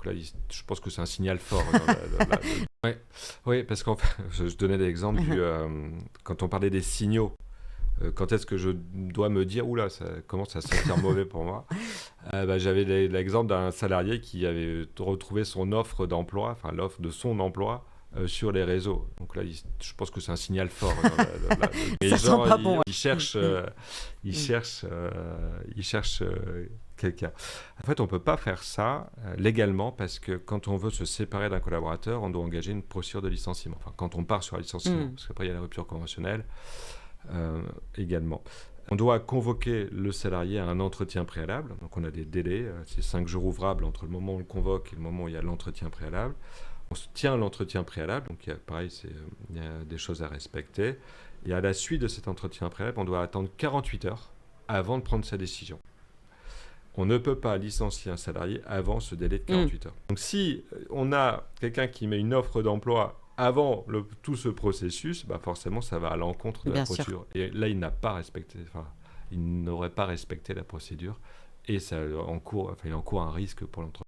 Donc là, je pense que c'est un signal fort. Ouais. Oui, parce qu'en fait, je donnais l'exemple quand on parlait des signaux. Quand est-ce que je dois me dire, oula, ça commence à sentir mauvais pour moi. J'avais l'exemple d'un salarié qui avait retrouvé son offre d'emploi, enfin l'offre de son emploi, sur les réseaux. Donc là, je pense que c'est un signal fort. Les Ça sent gens, pas bon. ils cherchent, ils cherchent quelqu'un. En fait, on ne peut pas faire ça légalement parce que quand on veut se séparer d'un collaborateur, on doit engager une procédure de licenciement. Enfin, quand on part sur un licenciement, parce qu'après, il y a la rupture conventionnelle également. On doit convoquer le salarié à un entretien préalable. Donc on a des délais, c'est 5 jours ouvrables entre le moment où on le convoque et le moment où il y a l'entretien préalable. On se tient à l'entretien préalable, donc pareil, il y a des choses à respecter. Et à la suite de cet entretien préalable, on doit attendre 48 heures avant de prendre sa décision. On ne peut pas licencier un salarié avant ce délai de 48 heures. Donc si on a quelqu'un qui met une offre d'emploi avant tout ce processus, forcément ça va à l'encontre de la procédure. Et là, il n'aurait pas respecté la procédure et il encourt un risque pour l'entreprise.